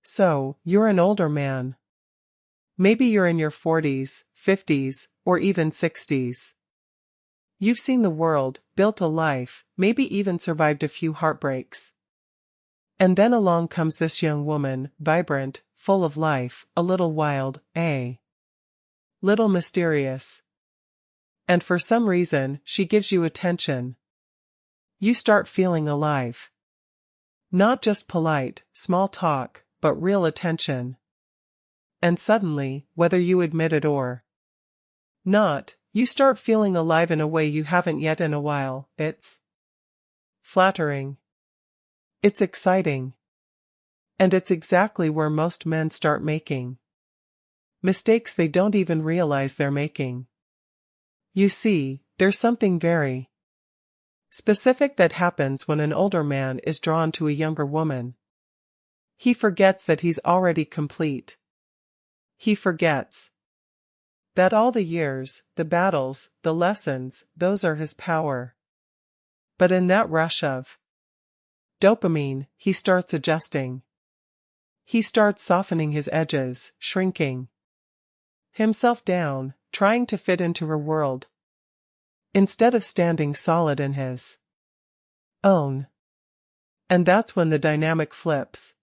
So, you're an older man. Maybe you're in your 40s, 50s, or even 60s. You've seen the world, built a life, maybe even survived a few heartbreaks. And then along comes this young woman, vibrant, full of life, a little wild, a little mysterious. And for some reason, she gives you attention. You start feeling alive. Not just polite, small talk, but real attention. And suddenly, whether you admit it or not, you start feeling alive in a way you haven't yet in a while. It's flattering. It's exciting. And it's exactly where most men start making mistakes they don't even realize they're making. You see, there's something very specific that happens when an older man is drawn to a younger woman. He forgets that he's already complete. He forgets that all the years, the battles, the lessons, those are his power. But in that rush of dopamine, he starts adjusting. He starts softening his edges, shrinking himself down, trying to fit into her world, instead of standing solid in his own. And that's when the dynamic flips.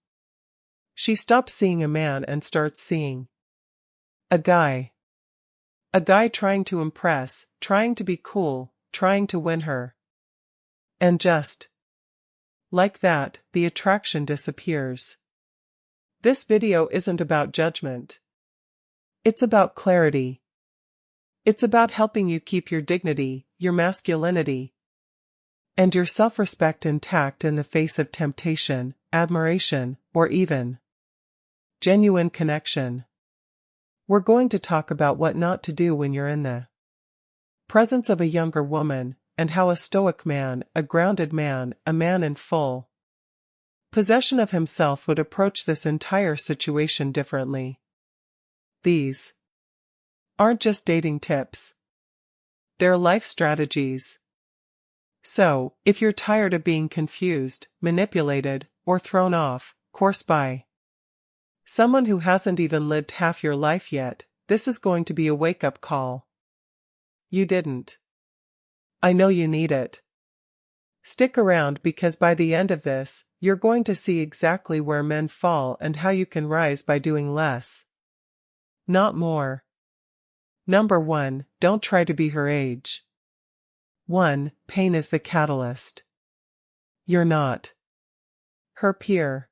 She stops seeing a man and starts seeing a guy. A guy trying to impress, trying to be cool, trying to win her. And just like that, the attraction disappears. This video isn't about judgment. It's about clarity. It's about helping you keep your dignity, your masculinity, and your self-respect intact in the face of temptation, admiration, or even genuine connection. We're going to talk about what not to do when you're in the presence of a younger woman, and how a Stoic man, a grounded man, a man in full possession of himself would approach this entire situation differently. These aren't just dating tips. They're life strategies. So, if you're tired of being confused, manipulated, or thrown off course by someone who hasn't even lived half your life yet, this is going to be a wake-up call. You didn't. I know you need it. Stick around because by the end of this, you're going to see exactly where men fall and how you can rise by doing less, not more. Number 1, don't try to be her age. 1. Pain is the catalyst. You're not her peer.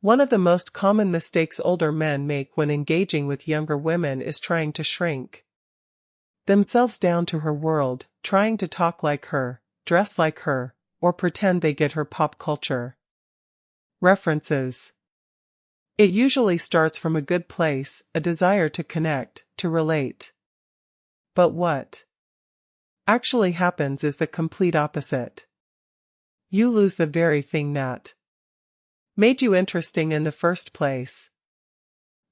One of the most common mistakes older men make when engaging with younger women is trying to shrink themselves down to her world, trying to talk like her, dress like her, or pretend they get her pop culture references. It usually starts from a good place, a desire to connect, to relate. But what actually happens is the complete opposite. You lose the very thing that made you interesting in the first place.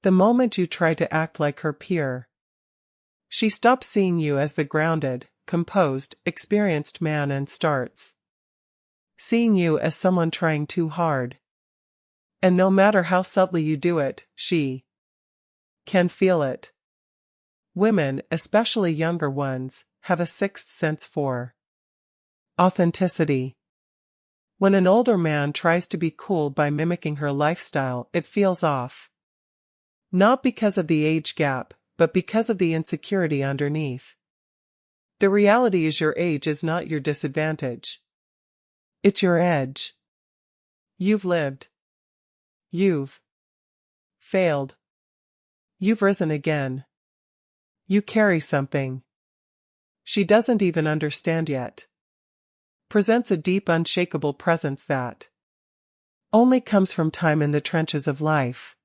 The moment you try to act like her peer, she stops seeing you as the grounded, composed, experienced man and starts seeing you as someone trying too hard. And no matter how subtly you do it, she can feel it. Women, especially younger ones, have a sixth sense for authenticity. When an older man tries to be cool by mimicking her lifestyle, it feels off. Not because of the age gap, but because of the insecurity underneath. The reality is your age is not your disadvantage. It's your edge. You've lived. You've failed. You've risen again. You carry something she doesn't even understand yet. Presents a deep, unshakable presence that only comes from time in the trenches of life.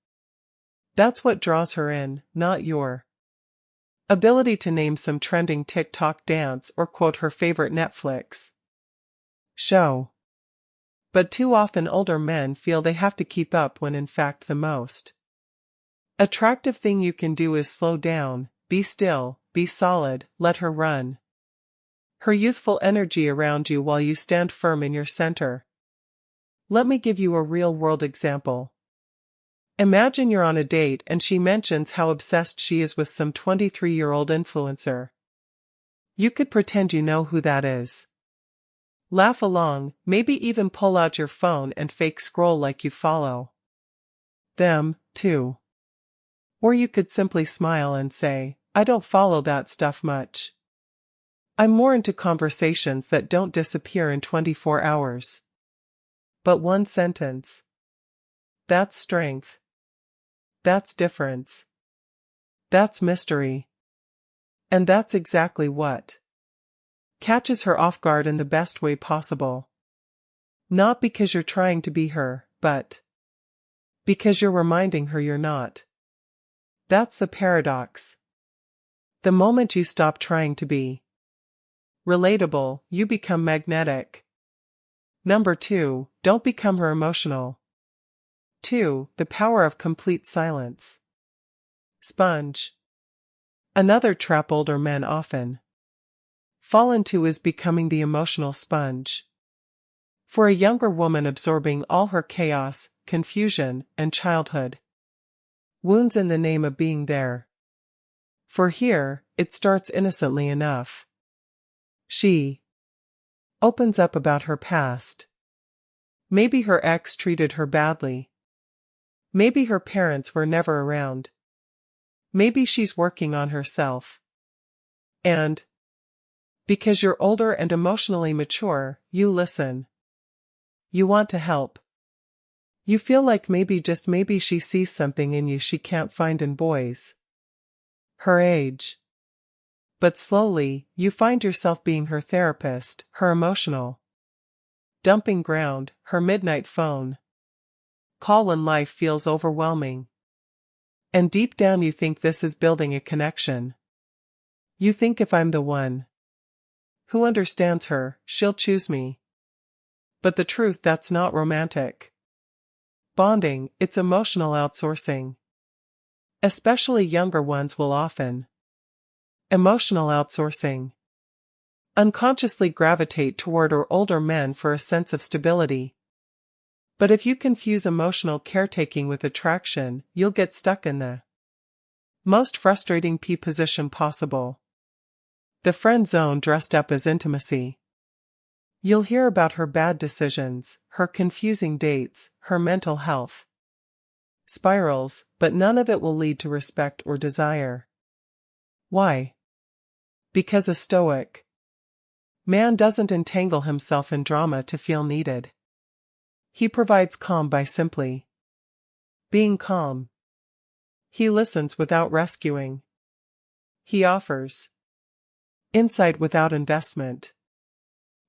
That's what draws her in, not your ability to name some trending TikTok dance or quote her favorite Netflix show. But too often older men feel they have to keep up when in fact the most attractive thing you can do is slow down, be still, be solid, let her run her youthful energy around you while you stand firm in your center. Let me give you a real-world example. Imagine you're on a date and she mentions how obsessed she is with some 23-year-old influencer. You could pretend you know who that is. Laugh along, maybe even pull out your phone and fake scroll like you follow them, too. Or you could simply smile and say, I don't follow that stuff much. I'm more into conversations that don't disappear in 24 hours. But one sentence. That's strength. That's difference. That's mystery. And that's exactly what catches her off guard in the best way possible. Not because you're trying to be her, but because you're reminding her you're not. That's the paradox. The moment you stop trying to be relatable, you become magnetic. Number 2, don't become her emotional. 2. The power of complete silence. Sponge. Another trap older men often fall into is becoming the emotional sponge. For a younger woman absorbing all her chaos, confusion, and childhood wounds in the name of being there. For here, it starts innocently enough. She opens up about her past. Maybe her ex treated her badly. Maybe her parents were never around. Maybe she's working on herself. And because you're older and emotionally mature, you listen. You want to help. You feel like maybe just maybe she sees something in you she can't find in boys her age. But slowly, you find yourself being her therapist, her emotional dumping ground, her midnight phone call when life feels overwhelming. And deep down you think this is building a connection. You think if I'm the one who understands her, she'll choose me. But the truth, that's not romantic bonding, it's emotional outsourcing. Especially younger ones will often emotional outsourcing unconsciously gravitate toward older men for a sense of stability. But if you confuse emotional caretaking with attraction, you'll get stuck in the most frustrating position possible. The friend zone dressed up as intimacy. You'll hear about her bad decisions, her confusing dates, her mental health spirals, but none of it will lead to respect or desire. Why? Because a Stoic man doesn't entangle himself in drama to feel needed. He provides calm by simply being calm. He listens without rescuing. He offers insight without investment.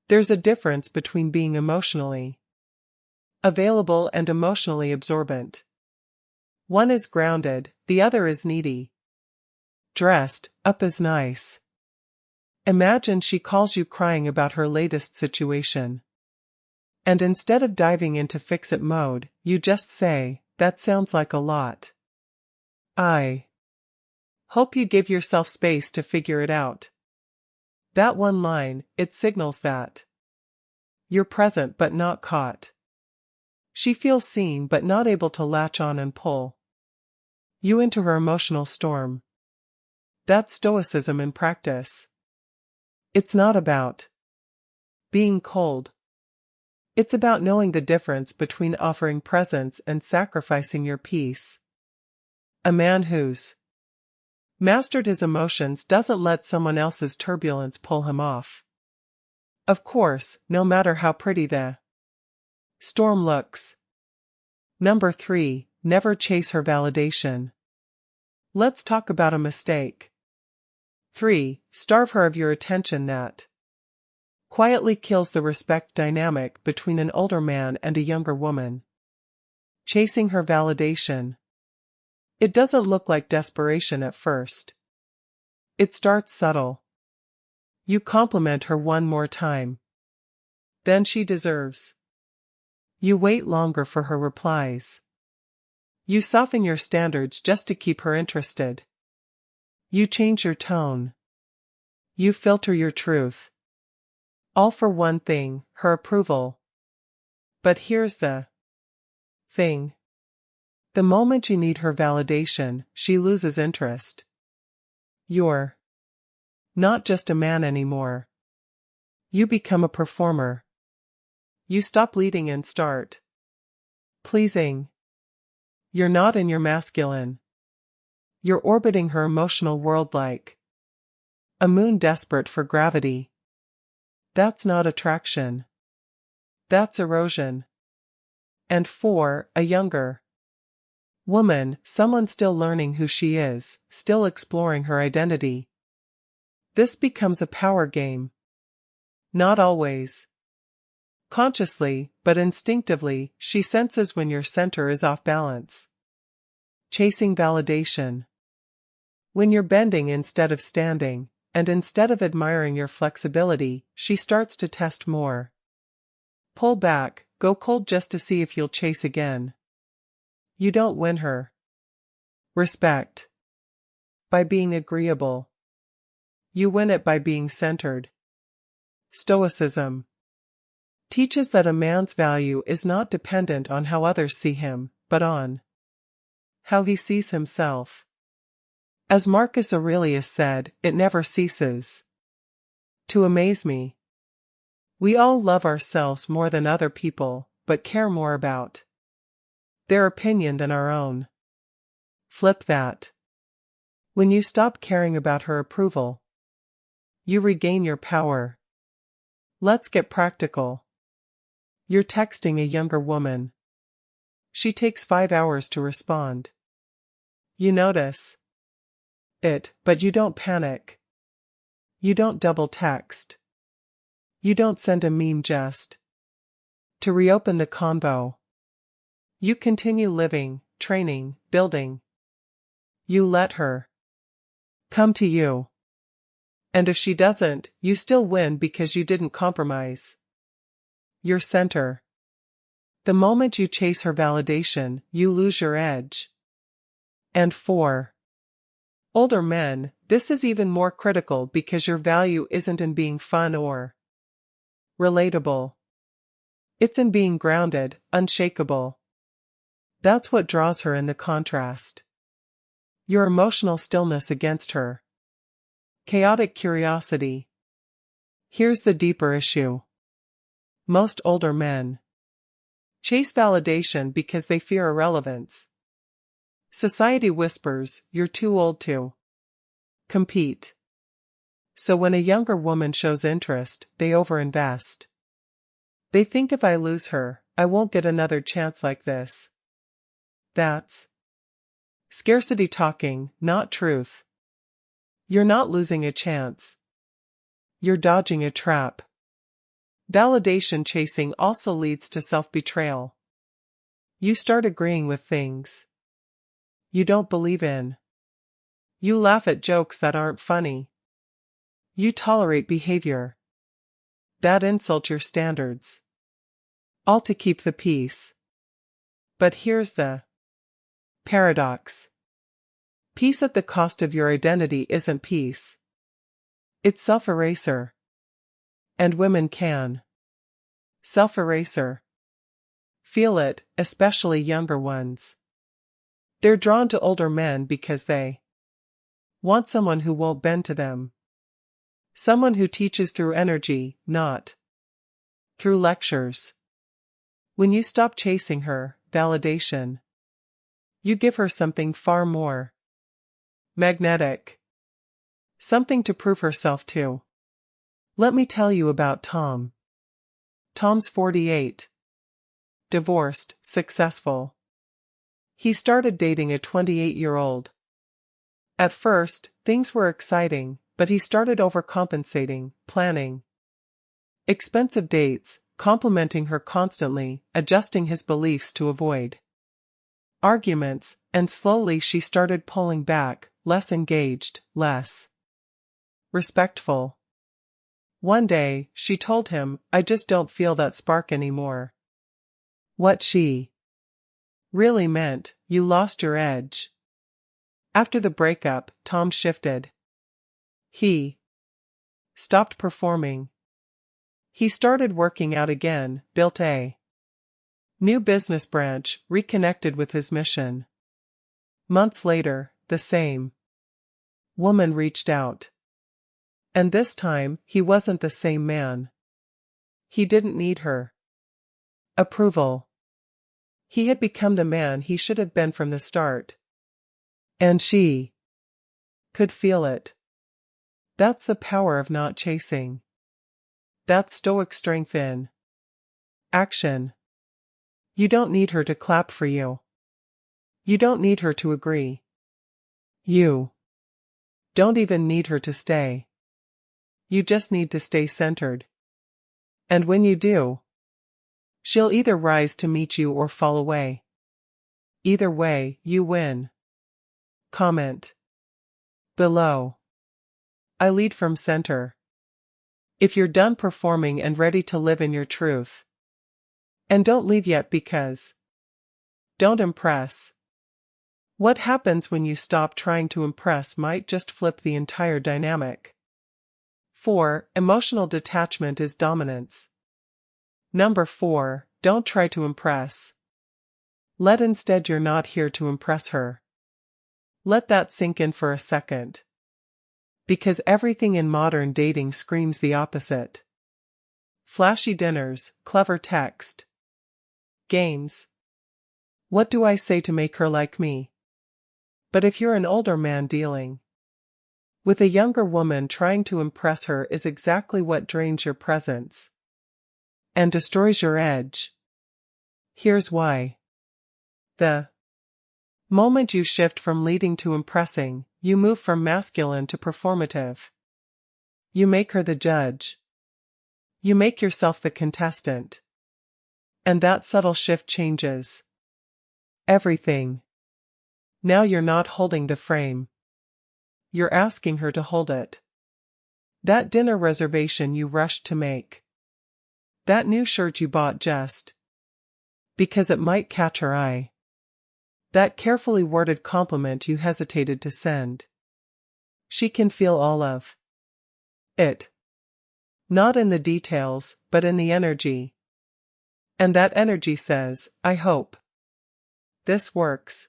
There's a difference between being emotionally available and emotionally absorbent. One is grounded, the other is needy. Dressed up as nice. Imagine she calls you crying about her latest situation. And instead of diving into fix-it mode, you just say, that sounds like a lot. I hope you give yourself space to figure it out. That one line, it signals that you're present but not caught. She feels seen but not able to latch on and pull you into her emotional storm. That's Stoicism in practice. It's not about being cold. It's about knowing the difference between offering presence and sacrificing your peace. A man who's mastered his emotions doesn't let someone else's turbulence pull him off. Of course, no matter how pretty the storm looks. Number 3, never chase her validation. Let's talk about a mistake. 3. Starve her of your attention. That quietly kills the respect dynamic between an older man and a younger woman. Chasing her validation. It doesn't look like desperation at first. It starts subtle. You compliment her one more time than she deserves. You wait longer for her replies. You soften your standards just to keep her interested. You change your tone. You filter your truth. All for one thing, her approval. But here's the thing. The moment you need her validation, she loses interest. You're not just a man anymore. You become a performer. You stop leading and start pleasing. You're not in your masculine. You're orbiting her emotional world like a moon desperate for gravity. That's not attraction. That's erosion. And 4, a younger woman, someone still learning who she is, still exploring her identity. This becomes a power game. Not always consciously, but instinctively, she senses when your center is off balance. Chasing validation. When you're bending instead of standing, and instead of admiring your flexibility, she starts to test more. Pull back, go cold just to see if you'll chase again. You don't win her respect by being agreeable. You win it by being centered. Stoicism teaches that a man's value is not dependent on how others see him, but on how he sees himself. As Marcus Aurelius said, it never ceases to amaze me. We all love ourselves more than other people, but care more about their opinion than our own. Flip that. When you stop caring about her approval, you regain your power. Let's get practical. You're texting a younger woman. She takes 5 hours to respond. You notice it, but you don't panic. You don't double text. You don't send a meme just to reopen the convo. You continue living, training, building. You let her come to you. And if she doesn't, you still win because you didn't compromise your center. The moment you chase her validation, you lose your edge. And 4, older men, this is even more critical because your value isn't in being fun or relatable. It's in being grounded, unshakable. That's what draws her in the contrast. Your emotional stillness against her chaotic curiosity. Here's the deeper issue. Most older men chase validation because they fear irrelevance. Society whispers, you're too old to compete. So when a younger woman shows interest, they overinvest. They think if I lose her, I won't get another chance like this. That's scarcity talking, not truth. You're not losing a chance. You're dodging a trap. Validation chasing also leads to self-betrayal. You start agreeing with things you don't believe in. You laugh at jokes that aren't funny. You tolerate behavior that insult your standards. All to keep the peace. But here's the paradox. Peace at the cost of your identity isn't peace. It's self-eraser. And women can self-eraser. Feel it, especially younger ones. They're drawn to older men because they want someone who won't bend to them. Someone who teaches through energy, not through lectures. When you stop chasing her validation, you give her something far more magnetic. Something to prove herself to. Let me tell you about Tom. Tom's 48. Divorced, successful. He started dating a 28-year-old. At first, things were exciting, but he started overcompensating, planning expensive dates, complimenting her constantly, adjusting his beliefs to avoid arguments, and slowly she started pulling back, less engaged, less respectful. One day, she told him, I just don't feel that spark anymore. What she really meant, you lost your edge. After the breakup, Tom shifted. He stopped performing. He started working out again, built a New business branch, reconnected with his mission. Months later, the same woman reached out. And this time, he wasn't the same man. He didn't need her approval. He had become the man he should have been from the start. And she could feel it. That's the power of not chasing. That's Stoic strength in action. You don't need her to clap for you. You don't need her to agree. You don't even need her to stay. You just need to stay centered. And when you do, she'll either rise to meet you or fall away. Either way, you win. Comment below. I lead from center. If you're done performing and ready to live in your truth. And don't leave yet because don't impress. What happens when you stop trying to impress might just flip the entire dynamic. 4. Emotional detachment is dominance. Number 4. Don't try to impress. Let instead you're not here to impress her. Let that sink in for a second. Because everything in modern dating screams the opposite. Flashy dinners, clever text. Games. What do I say to make her like me? But if you're an older man dealing with a younger woman, trying to impress her is exactly what drains your presence and destroys your edge. Here's why. The moment you shift from leading to impressing, you move from masculine to performative. You make her the judge. You make yourself the contestant. And that subtle shift changes everything. Now you're not holding the frame. You're asking her to hold it. That dinner reservation you rushed to make. That new shirt you bought just because it might catch her eye. That carefully worded compliment you hesitated to send. She can feel all of it. Not in the details, but in the energy. And that energy says, I hope this works.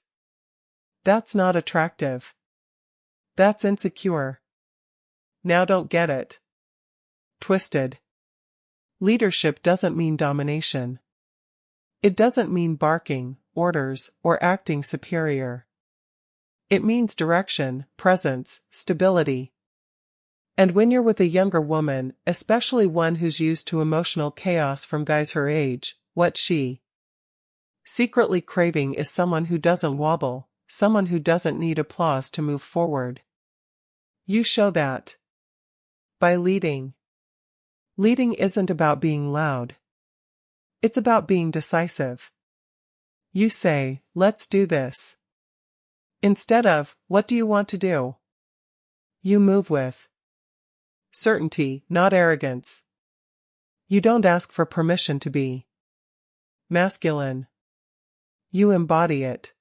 That's not attractive. That's insecure. Now don't get it twisted. Leadership doesn't mean domination. It doesn't mean barking orders or acting superior. It means direction, presence, stability. And when you're with a younger woman, especially one who's used to emotional chaos from guys her age, what she secretly craving is someone who doesn't wobble, someone who doesn't need applause to move forward. You show that by leading. Leading isn't about being loud. It's about being decisive. You say, let's do this. Instead of, what do you want to do? You move with certainty, not arrogance. You don't ask for permission to be masculine. You embody it.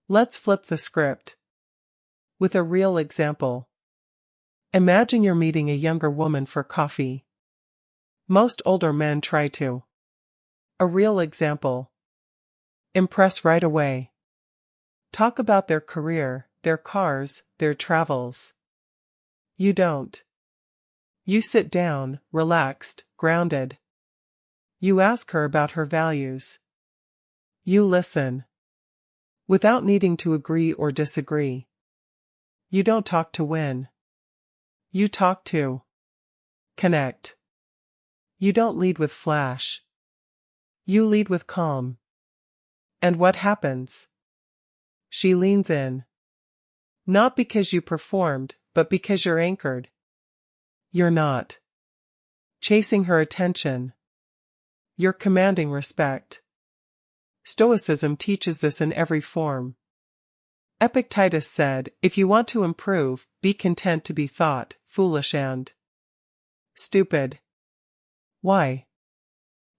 Let's flip the script with a real example. Imagine you're meeting a younger woman for coffee. Most older men try to. A real example. Impress right away. Talk about their career, their cars, their travels. You don't. You sit down, relaxed, grounded. You ask her about her values. You listen. Without needing to agree or disagree. You don't talk to win. You talk to connect. You don't lead with flash. You lead with calm. And what happens? She leans in. Not because you performed, but because you're anchored. You're not chasing her attention. You're commanding respect. Stoicism teaches this in every form. Epictetus said, if you want to improve, be content to be thought foolish and stupid. Why?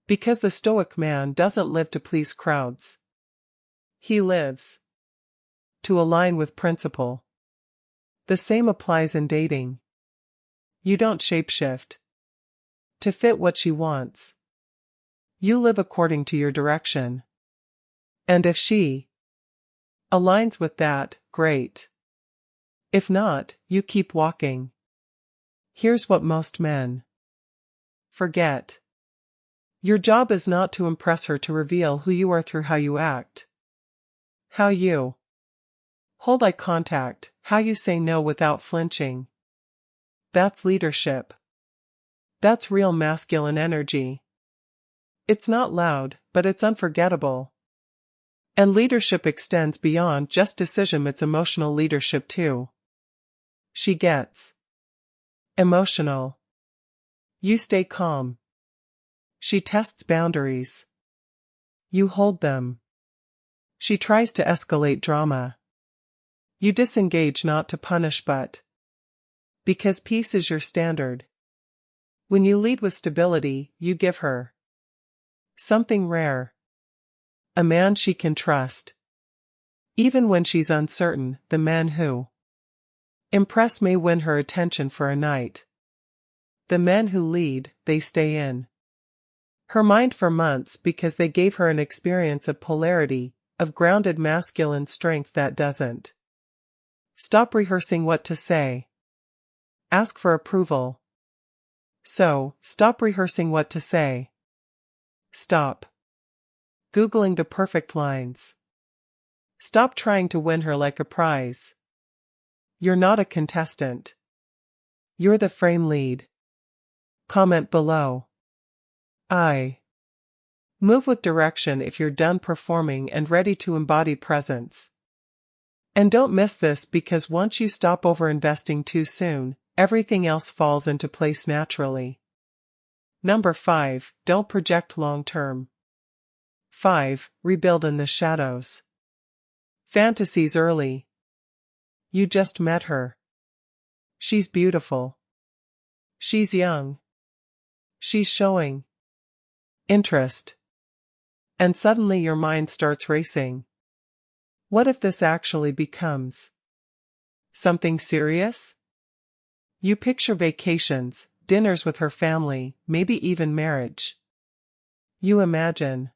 Because the Stoic man doesn't live to please crowds. He lives to align with principle. The same applies in dating. You don't shapeshift to fit what she wants. You live according to your direction. And if she aligns with that, great. If not, you keep walking. Here's what most men forget. Your job is not to impress her, to reveal who you are through how you act. How you hold eye contact, how you say no without flinching. That's leadership. That's real masculine energy. It's not loud, but it's unforgettable. And leadership extends beyond just decision, it's emotional leadership too. She gets emotional. You stay calm. She tests boundaries. You hold them. She tries to escalate drama. You disengage, not to punish but because peace is your standard. When you lead with stability, you give her something rare. A man she can trust. Even when she's uncertain, the men who impress may win her attention for a night. The men who lead, they stay in her mind for months because they gave her an experience of polarity, of grounded masculine strength that doesn't stop rehearsing what to say. Ask for approval. So, stop rehearsing what to say. Stop Googling the perfect lines. Stop trying to win her like a prize. You're not a contestant. You're the frame lead. Comment below. I move with direction if you're done performing and ready to embody presence. And don't miss this, because once you stop overinvesting too soon, everything else falls into place naturally. Number 5, don't project long term. 5, rebuild in the shadows. Fantasies early. You just met her. She's beautiful. She's young. She's showing interest. And suddenly your mind starts racing. What if this actually becomes something serious? You picture vacations, dinners with her family, maybe even marriage. You imagine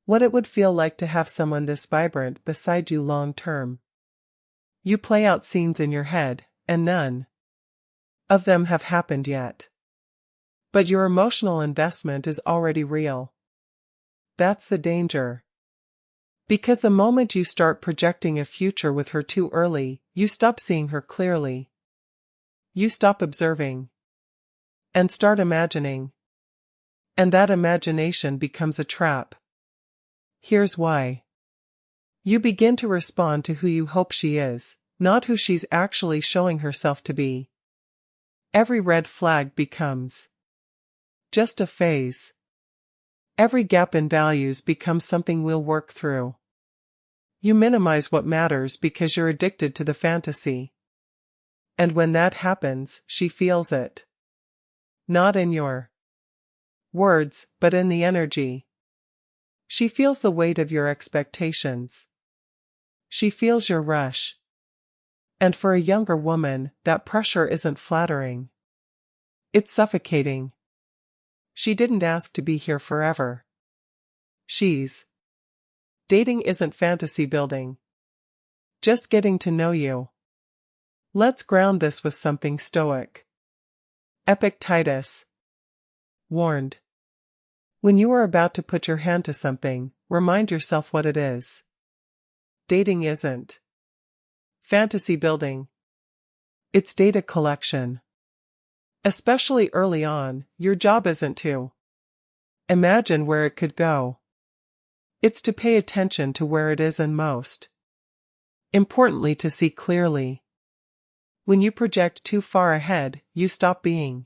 what it would feel like to have someone this vibrant beside you long term. You play out scenes in your head, and none of them have happened yet. But your emotional investment is already real. That's the danger. Because the moment you start projecting a future with her too early, you stop seeing her clearly. You stop observing and start imagining. And that imagination becomes a trap. Here's why. You begin to respond to who you hope she is, not who she's actually showing herself to be. Every red flag becomes just a phase. Every gap in values becomes something we'll work through. You minimize what matters because you're addicted to the fantasy. And when that happens, she feels it. Not in your words, but in the energy. She feels the weight of your expectations. She feels your rush. And for a younger woman, that pressure isn't flattering. It's suffocating. She didn't ask to be here forever. She's dating isn't fantasy building. Just getting to know you. Let's ground this with something Stoic. Epictetus warned. When you are about to put your hand to something, remind yourself what it is. Dating isn't fantasy building. It's data collection. Especially early on, your job isn't to imagine where it could go. It's to pay attention to where it is, and most importantly, to see clearly. When you project too far ahead, you stop being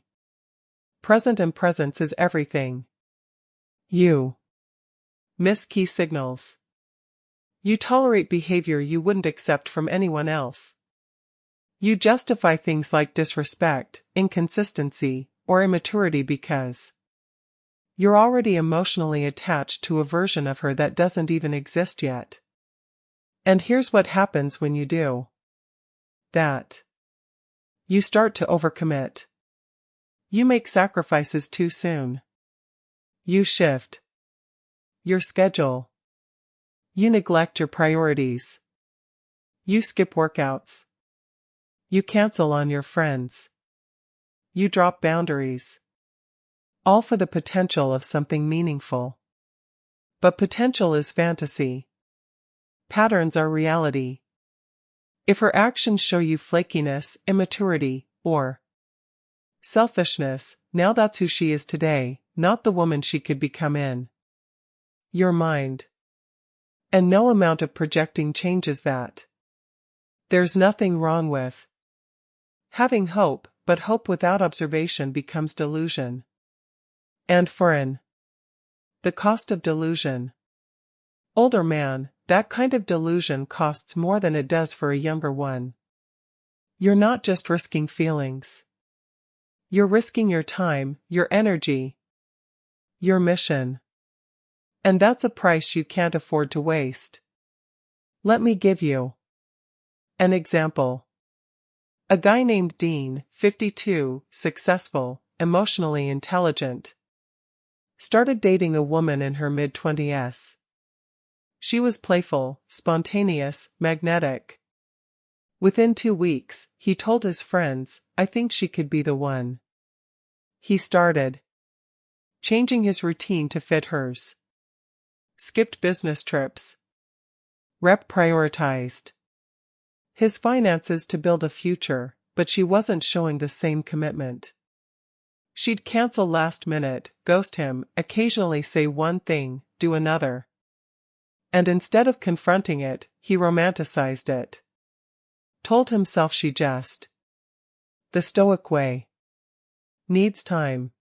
present, and presence is everything. You miss key signals. You tolerate behavior you wouldn't accept from anyone else. You justify things like disrespect, inconsistency, or immaturity because you're already emotionally attached to a version of her that doesn't even exist yet. And here's what happens when you do that. You start to overcommit. You make sacrifices too soon. You shift your schedule. You neglect your priorities. You skip workouts. You cancel on your friends. You drop boundaries. All for the potential of something meaningful. But potential is fantasy. Patterns are reality. If her actions show you flakiness, immaturity, or selfishness, now that's who she is today, not the woman she could become in your mind. And no amount of projecting changes that. There's nothing wrong with having hope, but hope without observation becomes delusion. And foreign. The cost of delusion. Older man, that kind of delusion costs more than it does for a younger one. You're not just risking feelings. You're risking your time, your energy, your mission. And that's a price you can't afford to waste. Let me give you an example. A guy named Dean, 52, successful, emotionally intelligent, started dating a woman in her mid-20s. She was playful, spontaneous, magnetic. Within 2 weeks, he told his friends, "I think she could be the one." He started changing his routine to fit hers. Skipped business trips. Prioritized his finances to build a future, but she wasn't showing the same commitment. She'd cancel last minute, ghost him, occasionally say one thing, do another. And instead of confronting it, he romanticized it. Told himself she just the Stoic way needs time.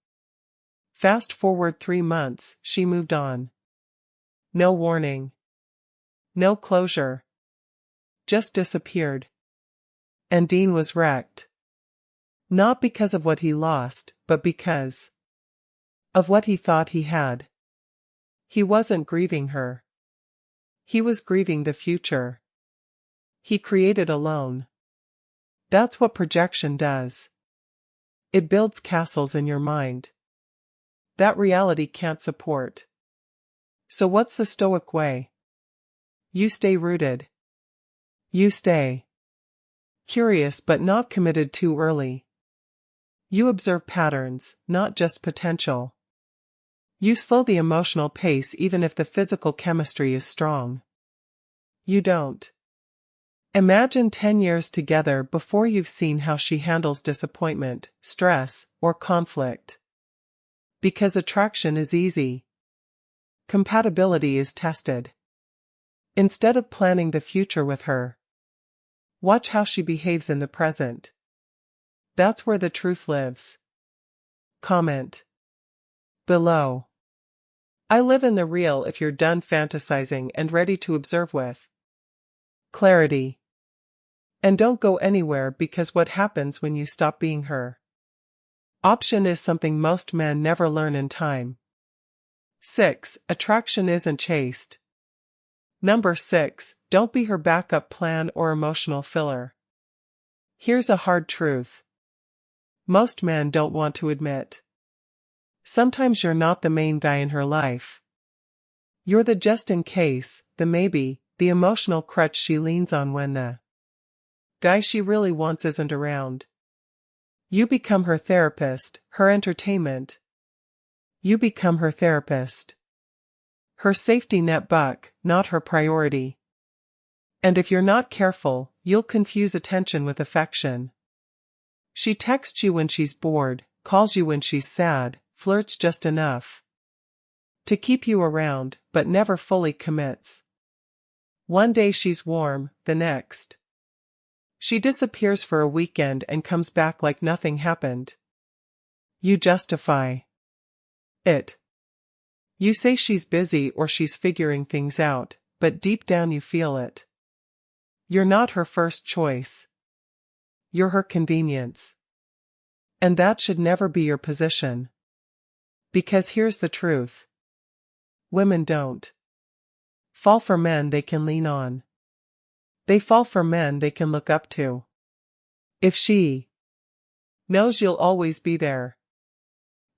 Fast forward 3 months, she moved on. No warning. No closure. Just disappeared. And Dean was wrecked. Not because of what he lost, but because of what he thought he had. He wasn't grieving her. He was grieving the future he created alone. That's what projection does. It builds castles in your mind that reality can't support. So what's the Stoic way? You stay rooted. You stay curious but not committed too early. You observe patterns, not just potential. You slow the emotional pace even if the physical chemistry is strong. You don't imagine 10 years together before you've seen how she handles disappointment, stress, or conflict. Because attraction is easy. Compatibility is tested. Instead of planning the future with her, watch how she behaves in the present. That's where the truth lives. Comment below. I live in the real if you're done fantasizing and ready to observe with clarity. And don't go anywhere because what happens when you stop being her? Option is something most men never learn in time. 6. Attraction isn't chaste. Number 6. Don't be her backup plan or emotional filler. Here's a hard truth most men don't want to admit. Sometimes you're not the main guy in her life. You're the just in case, the maybe, the emotional crutch she leans on when the guy she really wants isn't around. You become her therapist, her entertainment. You become her therapist. Her safety net buck, not her priority. And if you're not careful, you'll confuse attention with affection. She texts you when she's bored, calls you when she's sad, flirts just enough to keep you around, but never fully commits. One day she's warm, the next she disappears for a weekend and comes back like nothing happened. You justify it. You say she's busy or she's figuring things out, but deep down you feel it. You're not her first choice. You're her convenience. And that should never be your position. Because here's the truth. Women don't fall for men they can lean on. They fall for men they can look up to. If she knows you'll always be there,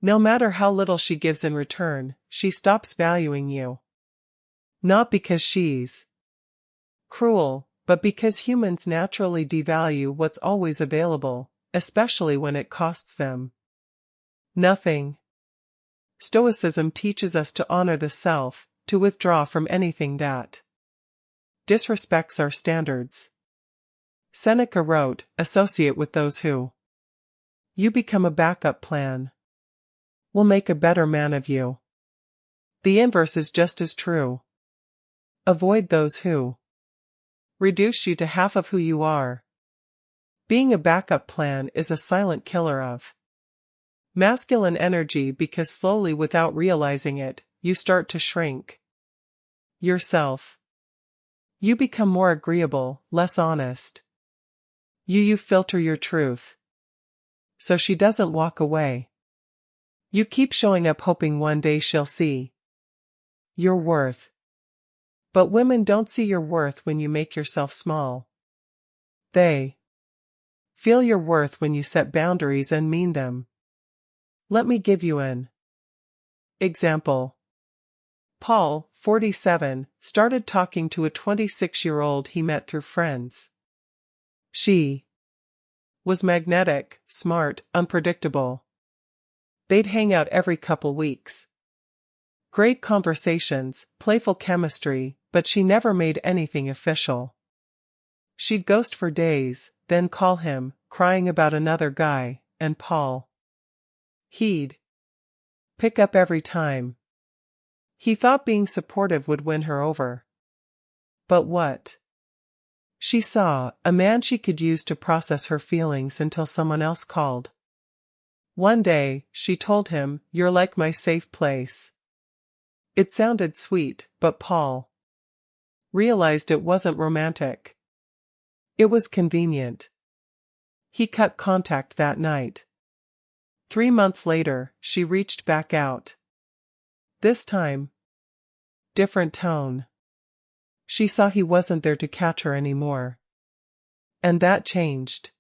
No matter how little she gives in return, she stops valuing you. Not because she's cruel, but because humans naturally devalue what's always available, especially when it costs them nothing. Stoicism teaches us to honor the self, to withdraw from anything that disrespects our standards. Seneca wrote, "Associate with those who you become a backup plan will make a better man of you." The inverse is just as true. Avoid those who reduce you to half of who you are. Being a backup plan is a silent killer of masculine energy because slowly, without realizing it, you start to shrink yourself. You become more agreeable, less honest. You filter your truth. So she doesn't walk away. You keep showing up hoping one day she'll see your worth. But women don't see your worth when you make yourself small. They feel your worth when you set boundaries and mean them. Let me give you an example. Paul, 47, started talking to a 26-year-old he met through friends. She was magnetic, smart, unpredictable. They'd hang out every couple weeks. Great conversations, playful chemistry, but she never made anything official. She'd ghost for days, then call him, crying about another guy, and he'd pick up every time. He thought being supportive would win her over. But what she saw, a man she could use to process her feelings until someone else called. One day, she told him, "You're like my safe place." It sounded sweet, but Paul realized it wasn't romantic. It was convenient. He cut contact that night. 3 months later, she reached back out. This time, different tone. She saw he wasn't there to catch her anymore. And that changed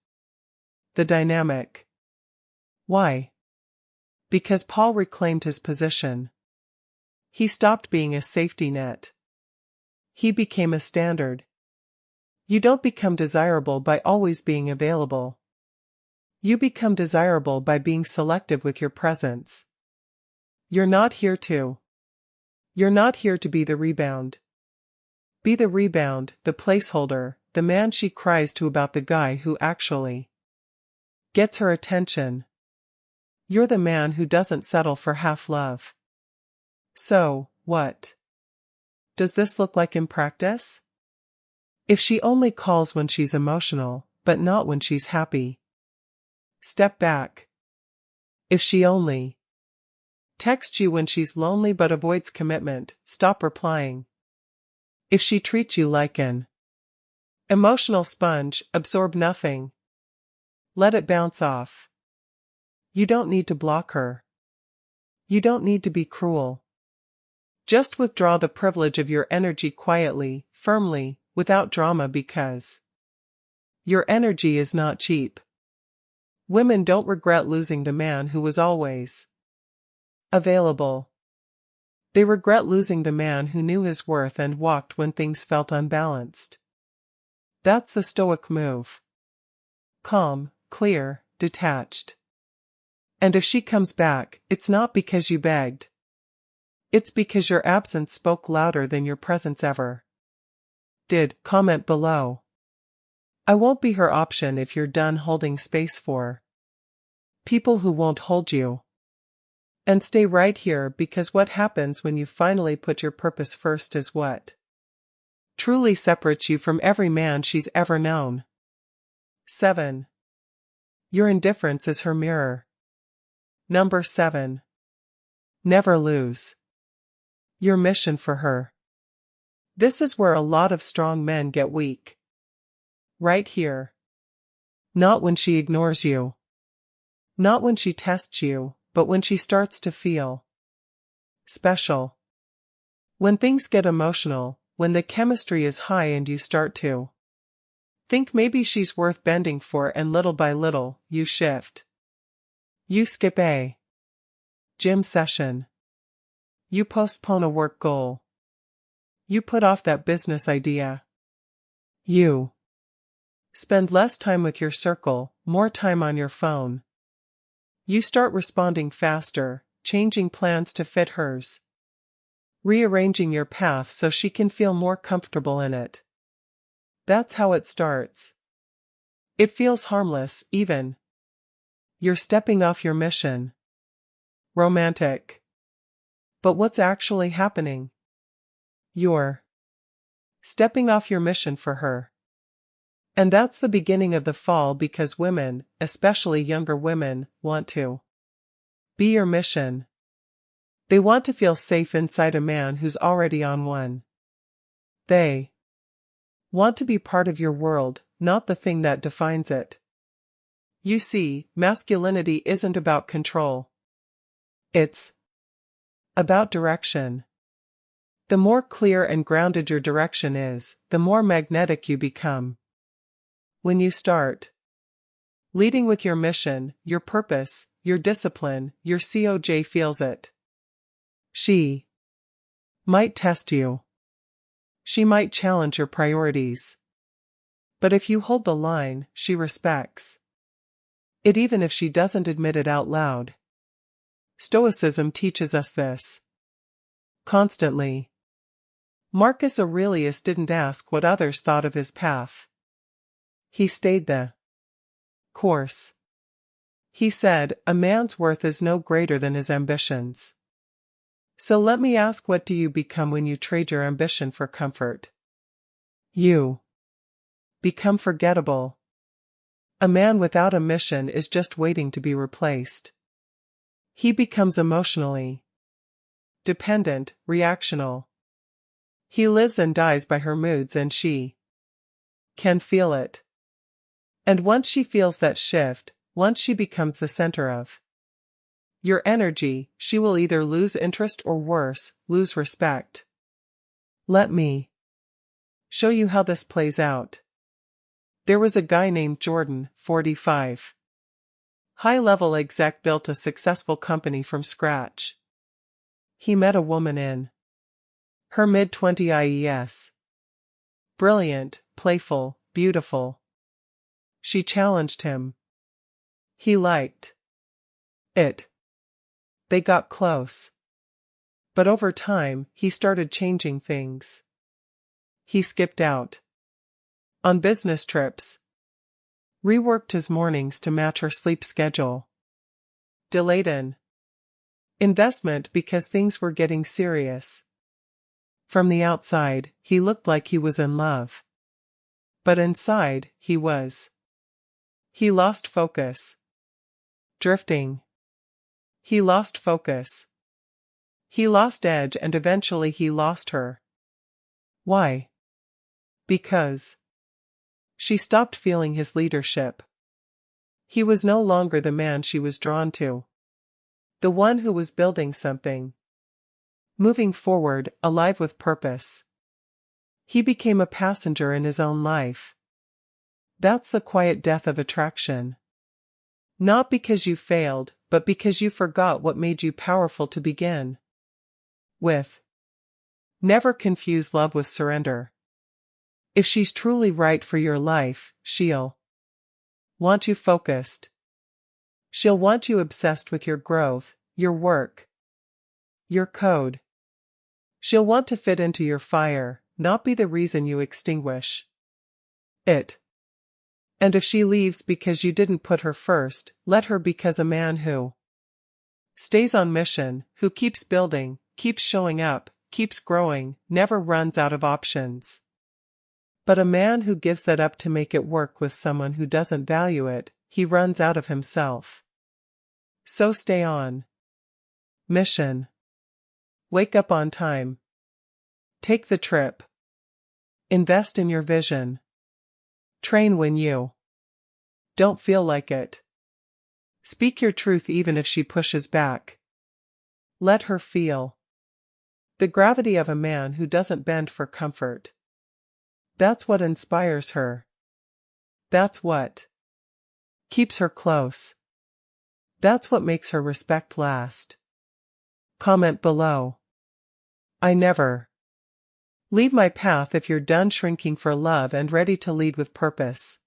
the dynamic. Why? Because Paul reclaimed his position. He stopped being a safety net. He became a standard. You don't become desirable by always being available. You become desirable by being selective with your presence. You're not here to be the rebound. Be the rebound, the placeholder, the man she cries to about the guy who actually gets her attention. You're the man who doesn't settle for half love. So, what does this look like in practice? If she only calls when she's emotional, but not when she's happy, step back. If she only texts you when she's lonely but avoids commitment, stop replying. If she treats you like an emotional sponge, absorb nothing. Let it bounce off. You don't need to block her. You don't need to be cruel. Just withdraw the privilege of your energy quietly, firmly, without drama, because your energy is not cheap. Women don't regret losing the man who was always available. They regret losing the man who knew his worth and walked when things felt unbalanced. That's the Stoic move. Calm, clear, detached. And if she comes back, it's not because you begged. It's because your absence spoke louder than your presence ever did. Comment below. I won't be her option if you're done holding space for people who won't hold you. And stay right here, because what happens when you finally put your purpose first is what truly separates you from every man she's ever known. 7. Your indifference is her mirror. Number 7. Never lose your mission for her. This is where a lot of strong men get weak. Right here. Not when she ignores you. Not when she tests you, but when she starts to feel special. When things get emotional, when the chemistry is high and you start to think maybe she's worth bending for, and little by little, you shift. You skip gym session. You postpone a work goal. You put off that business idea. You spend less time with your circle, more time on your phone. You start responding faster, changing plans to fit hers. Rearranging your path so she can feel more comfortable in it. That's how it starts. It feels harmless, even. You're stepping off your mission. Romantic. But what's actually happening? You're stepping off your mission for her. And that's the beginning of the fall, because women, especially younger women, want to be your mission. They want to feel safe inside a man who's already on one. They want to be part of your world, not the thing that defines it. You see, masculinity isn't about control. It's about direction. The more clear and grounded your direction is, the more magnetic you become. When you start leading with your mission, your purpose, your discipline, your COJ feels it. She might test you. She might challenge your priorities. But if you hold the line, she respects it, even if she doesn't admit it out loud. Stoicism teaches us this constantly. Marcus Aurelius didn't ask what others thought of his path. He stayed the course. He said, "A man's worth is no greater than his ambitions." So let me ask, what do you become when you trade your ambition for comfort? You become forgettable. A man without a mission is just waiting to be replaced. He becomes emotionally dependent, reactional. He lives and dies by her moods, and she can feel it. And once she feels that shift, once she becomes the center of your energy, she will either lose interest or, worse, lose respect. Let me show you how this plays out. There was a guy named Jordan, 45. High-level exec, built a successful company from scratch. He met a woman in her mid-20s. Brilliant, playful, beautiful. She challenged him. He liked it. They got close. But over time, he started changing things. He skipped out on business trips, reworked his mornings to match her sleep schedule, delayed an investment because things were getting serious. From the outside, he looked like he was in love. But inside, he was. He lost focus. Drifting. He lost focus. He lost edge, and eventually he lost her. Why? Because she stopped feeling his leadership. He was no longer the man she was drawn to. The one who was building something. Moving forward, alive with purpose. He became a passenger in his own life. That's the quiet death of attraction. Not because you failed, but because you forgot what made you powerful to begin with. Never confuse love with surrender. If she's truly right for your life, she'll want you focused. She'll want you obsessed with your growth, your work, your code. She'll want to fit into your fire, not be the reason you extinguish it. And if she leaves because you didn't put her first, let her, because a man who stays on mission, who keeps building, keeps showing up, keeps growing, never runs out of options. But a man who gives that up to make it work with someone who doesn't value it, he runs out of himself. So stay on mission. Wake up on time. Take the trip. Invest in your vision. Train when you don't feel like it. Speak your truth even if she pushes back. Let her feel the gravity of a man who doesn't bend for comfort. That's what inspires her. That's what keeps her close. That's what makes her respect last. Comment below. I never leave my path if you're done shrinking for love and ready to lead with purpose.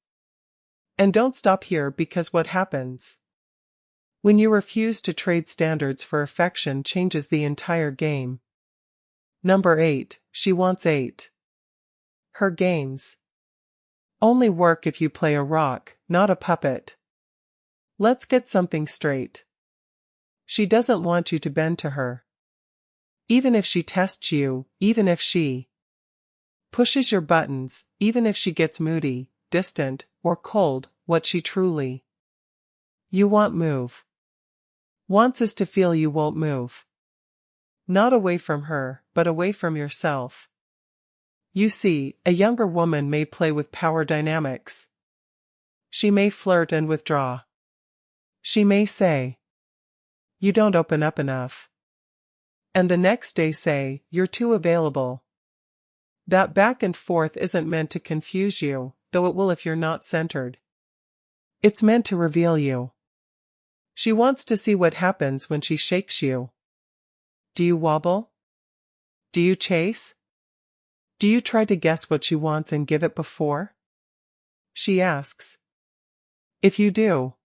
And don't stop here, because what happens when you refuse to trade standards for affection changes the entire game. Number 8, she wants 8. Her games only work if you play a rock, not a puppet. Let's get something straight. She doesn't want you to bend to her. Even if she tests you, even if she pushes your buttons, even if she gets moody, distant, or cold, what she truly you wants is to feel you won't move. Not away from her, but away from yourself. You see, a younger woman may play with power dynamics. She may flirt and withdraw. She may say, "You don't open up enough." And the next day say, "You're too available." That back and forth isn't meant to confuse you, though it will if you're not centered. It's meant to reveal you. She wants to see what happens when she shakes you. Do you wobble? Do you chase? Do you try to guess what she wants and give it before she asks? If you do,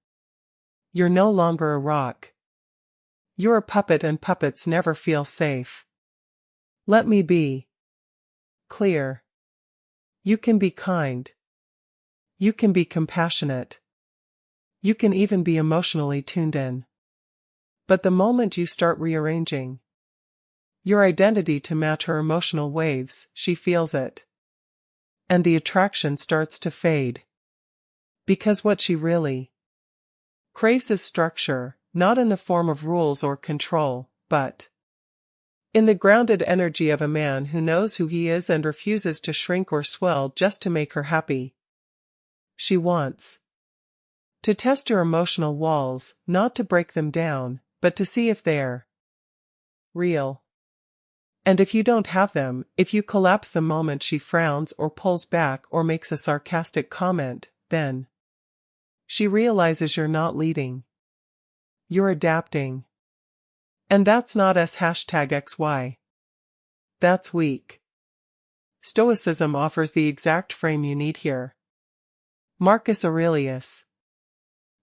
you're no longer a rock. You're a puppet, and puppets never feel safe. Let me be clear. You can be kind. You can be compassionate. You can even be emotionally tuned in. But the moment you start rearranging your identity to match her emotional waves, she feels it. And the attraction starts to fade. Because what she really craves is structure, not in the form of rules or control, but in the grounded energy of a man who knows who he is and refuses to shrink or swell just to make her happy. She wants to test your emotional walls, not to break them down, but to see if they're real. And if you don't have them, if you collapse the moment she frowns or pulls back or makes a sarcastic comment, then she realizes you're not leading. You're adapting. And that's not #XY. That's weak. Stoicism offers the exact frame you need here. Marcus Aurelius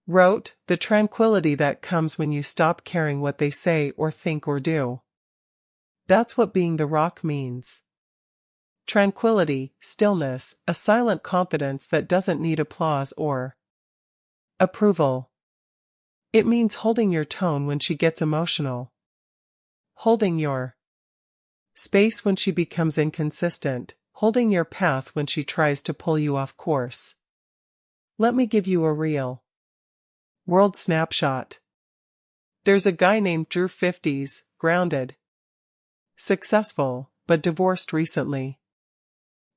wrote, "The tranquility that comes when you stop caring what they say or think or do." That's what being the rock means. Tranquility, stillness, a silent confidence that doesn't need applause or approval. It means holding your tone when she gets emotional. Holding your space when she becomes inconsistent. Holding your path when she tries to pull you off course. Let me give you a real world snapshot. There's a guy named Drew, 50s, grounded, successful, but divorced recently.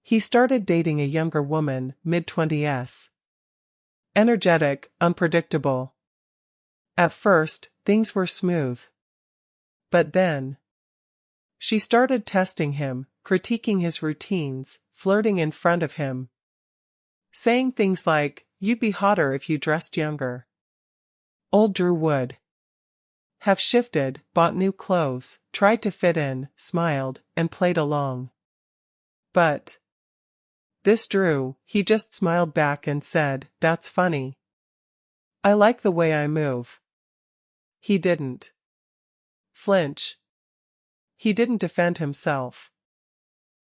He started dating a younger woman, mid-20s. Energetic, unpredictable. At first, things were smooth. But then she started testing him, critiquing his routines, flirting in front of him. Saying things like, "You'd be hotter if you dressed younger." Old Drew would have shifted, bought new clothes, tried to fit in, smiled, and played along. But this Drew, he just smiled back and said, "That's funny. I like the way I move." He didn't flinch. He didn't defend himself.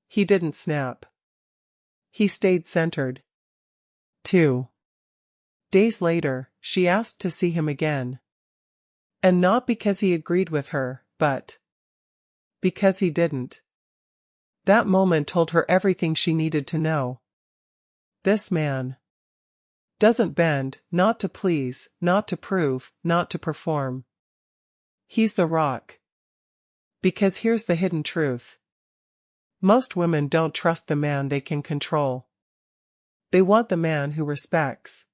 He didn't snap. He stayed centered. 2 days later, she asked to see him again. And not because he agreed with her, but because he didn't. That moment told her everything she needed to know. This man doesn't bend, not to please, not to prove, not to perform. He's the rock. Because here's the hidden truth. Most women don't trust the man they can control. They want the man who respects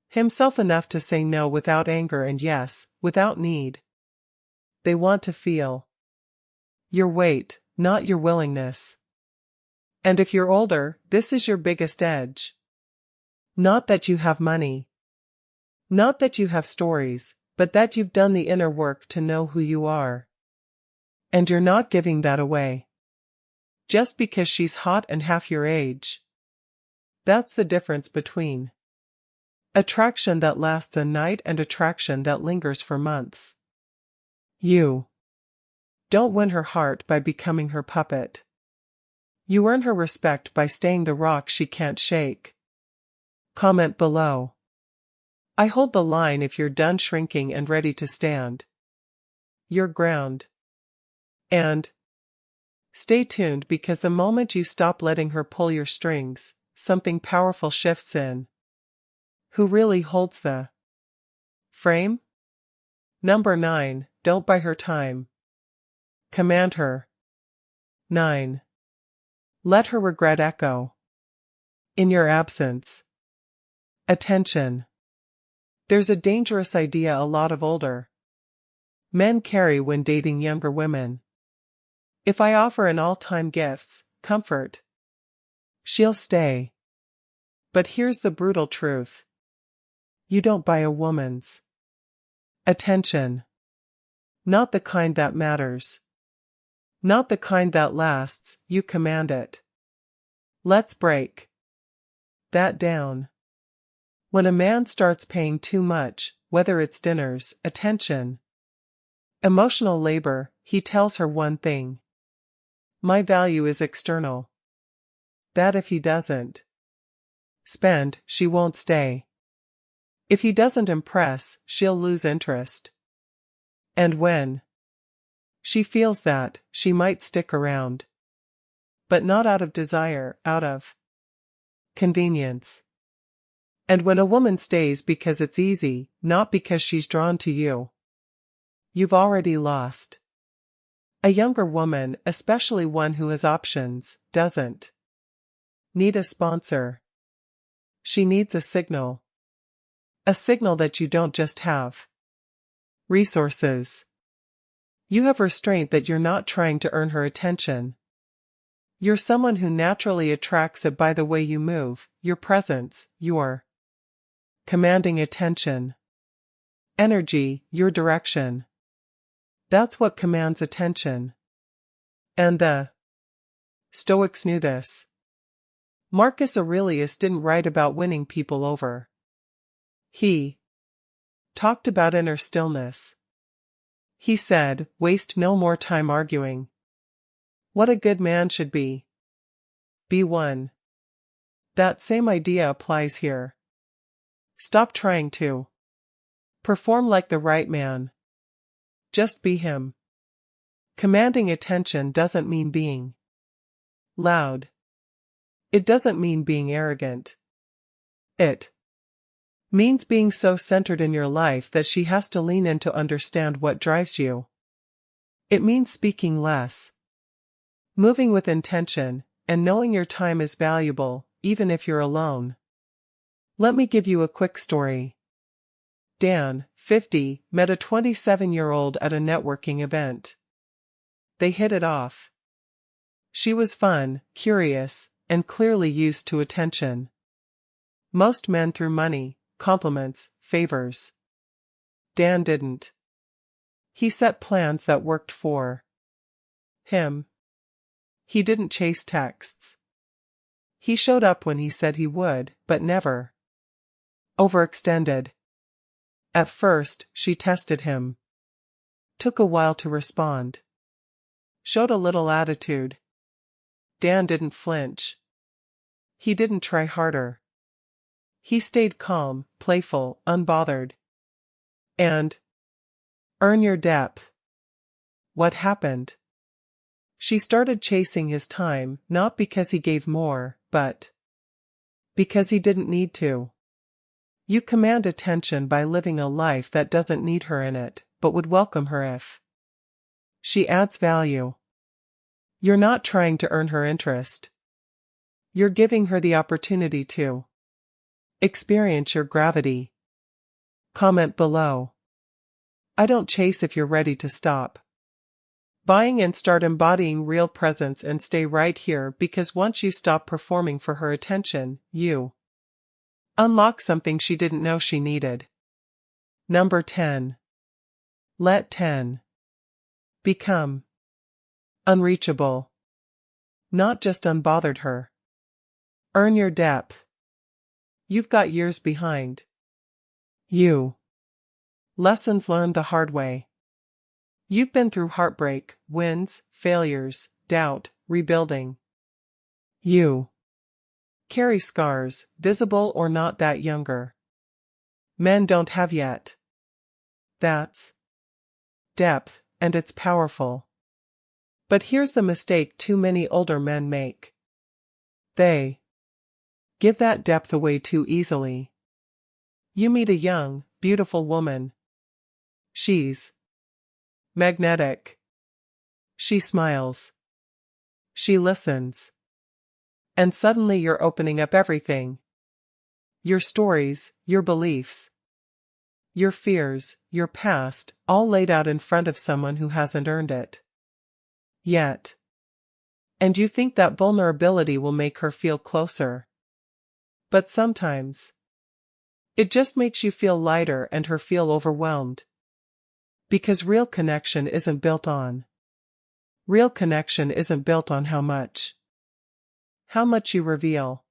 himself enough to say no without anger and yes, without need. They want to feel your weight, not your willingness. And if you're older, this is your biggest edge. Not that you have money. Not that you have stories, but that you've done the inner work to know who you are. And you're not giving that away. Just because she's hot and half your age. That's the difference between attraction that lasts a night and attraction that lingers for months. You don't win her heart by becoming her puppet. You earn her respect by staying the rock she can't shake. Comment below. I hold the line if you're done shrinking and ready to stand your ground. And stay tuned, because the moment you stop letting her pull your strings, something powerful shifts in. Who really holds the frame? Number 9. Don't buy her time. Command her. 9. Let her regret echo in your absence. Attention. There's a dangerous idea a lot of older men carry when dating younger women. If I offer an all-time gifts, comfort, she'll stay. But here's the brutal truth. You don't buy a woman's attention. Not the kind that matters. Not the kind that lasts, you command it. Let's break that down. When a man starts paying too much, whether it's dinners, attention, emotional labor, he tells her one thing. My value is external. That if he doesn't spend, she won't stay. If he doesn't impress, she'll lose interest. And when she feels that, she might stick around. But not out of desire, out of convenience. And when a woman stays because it's easy, not because she's drawn to you, you've already lost. A younger woman, especially one who has options, doesn't need a sponsor. She needs a signal. A signal that you don't just have resources. You have restraint, that you're not trying to earn her attention. You're someone who naturally attracts it by the way you move, your presence, your commanding attention, energy, your direction. That's what commands attention. And the Stoics knew this. Marcus Aurelius didn't write about winning people over. He talked about inner stillness. He said, waste no more time arguing what a good man should be. Be one. That same idea applies here. Stop trying to perform like the right man. Just be him. Commanding attention doesn't mean being loud. It doesn't mean being arrogant. It means being so centered in your life that she has to lean in to understand what drives you. It means speaking less, moving with intention, and knowing your time is valuable, even if you're alone. Let me give you a quick story. Dan, 50, met a 27-year-old at a networking event. They hit it off. She was fun, curious, and clearly used to attention. Most men threw money, compliments, favors. Dan didn't. He set plans that worked for him. He didn't chase texts. He showed up when he said he would, but never overextended. At first, she tested him. Took a while to respond. Showed a little attitude. Dan didn't flinch. He didn't try harder. He stayed calm, playful, unbothered. And earn your depth. What happened? She started chasing his time, not because he gave more, but because he didn't need to. You command attention by living a life that doesn't need her in it, but would welcome her if she adds value. You're not trying to earn her interest. You're giving her the opportunity to experience your gravity. Comment below. I don't chase if you're ready to stop buying and start embodying real presence, and stay right here, because once you stop performing for her attention, you unlock something she didn't know she needed. Number 10. Let 10 become Unreachable. Not just unbothered her. Earn your depth. You've got years behind you. Lessons learned the hard way. You've been through heartbreak, wins, failures, doubt, rebuilding. You carry scars, visible or not, that younger men don't have yet. That's depth, and it's powerful. But here's the mistake too many older men make. They give that depth away too easily. You meet a young, beautiful woman. She's magnetic. She smiles. She listens. And suddenly you're opening up everything. Your stories, your beliefs, your fears, your past, all laid out in front of someone who hasn't earned it yet. And you think that vulnerability will make her feel closer. But sometimes it just makes you feel lighter and her feel overwhelmed. Because real connection isn't built on how much you reveal.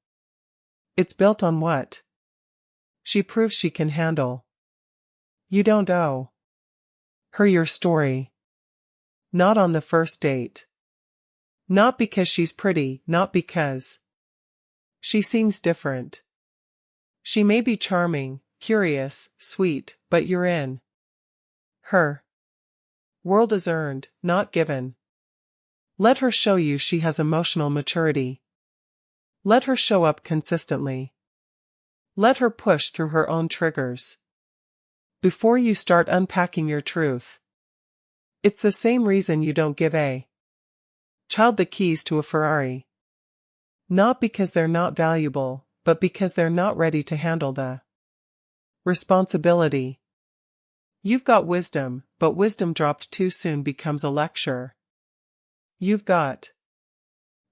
It's built on what she proves she can handle. You don't owe her your story. Not on the first date. Not because she's pretty, not because she seems different. She may be charming, curious, sweet, but you're in her world is earned, not given. Let her show you she has emotional maturity. Let her show up consistently. Let her push through her own triggers. Before you start unpacking your truth. It's the same reason you don't give a child the keys to a Ferrari. Not because they're not valuable, but because they're not ready to handle the responsibility. You've got wisdom, but wisdom dropped too soon becomes a lecture. You've got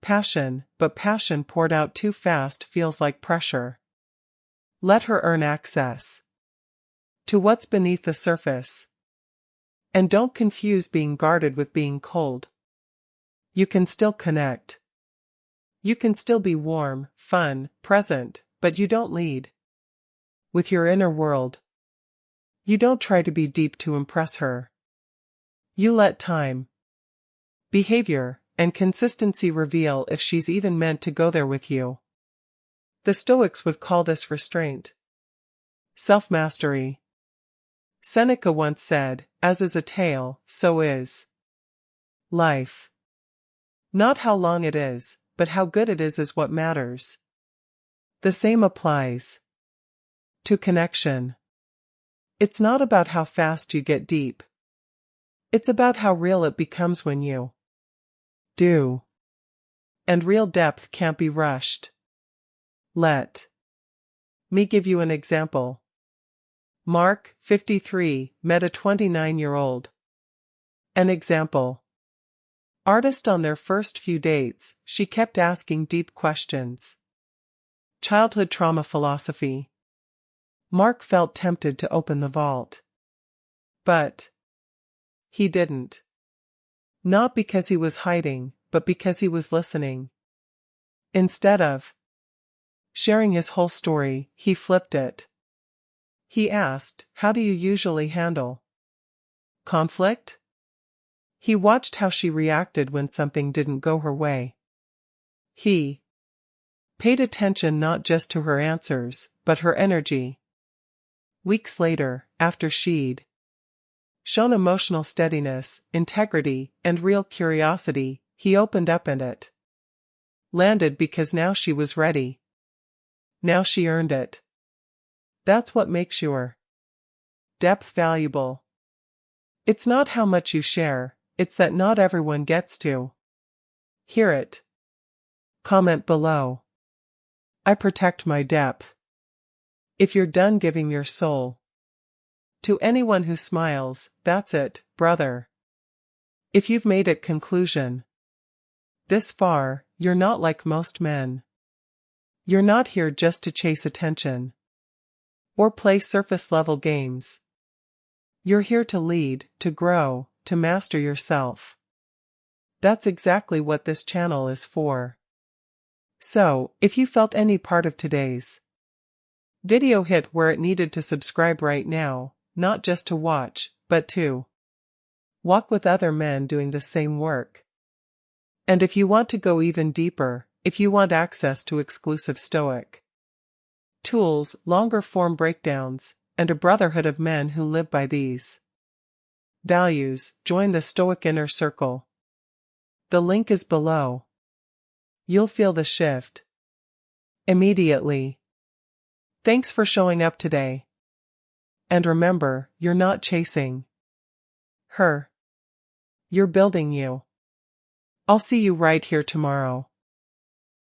passion, but passion poured out too fast feels like pressure. Let her earn access to what's beneath the surface. And don't confuse being guarded with being cold. You can still connect. You can still be warm, fun, present, but you don't lead with your inner world. You don't try to be deep to impress her. You let time, behavior, and consistency reveal if she's even meant to go there with you. The Stoics would call this restraint. Self-mastery. Seneca once said, "As is a tale, so is life." Not how long it is, but how good it is what matters. The same applies to connection. It's not about how fast you get deep. It's about how real it becomes when you do. And real depth can't be rushed. Let me give you an example. Mark, 53, met a 29-year-old. An example. Artist. On their first few dates, she kept asking deep questions. Childhood trauma philosophy. Mark felt tempted to open the vault. But he didn't. Not because he was hiding, but because he was listening. Instead of sharing his whole story, he flipped it. He asked, "How do you usually handle conflict?" He watched how she reacted when something didn't go her way. He paid attention not just to her answers, but her energy. Weeks later, after she'd shown emotional steadiness, integrity, and real curiosity, he opened up, and it landed because now she was ready. Now she earned it. That's what makes your depth valuable. It's not how much you share, it's that not everyone gets to hear it. Comment below. I protect my depth. If you're done giving your soul to anyone who smiles, that's it, brother. If you've made it conclusion this far, you're not like most men. You're not here just to chase attention or play surface-level games. You're here to lead, to grow, to master yourself. That's exactly what this channel is for. So, if you felt any part of today's video, hit where it needed to subscribe right now, not just to watch, but to walk with other men doing the same work. And if you want to go even deeper, if you want access to exclusive Stoic tools, longer form breakdowns, and a brotherhood of men who live by these values, join the Stoic Inner Circle. The link is below. You'll feel the shift immediately. Thanks for showing up today. And remember, you're not chasing her. You're building you. I'll see you right here tomorrow.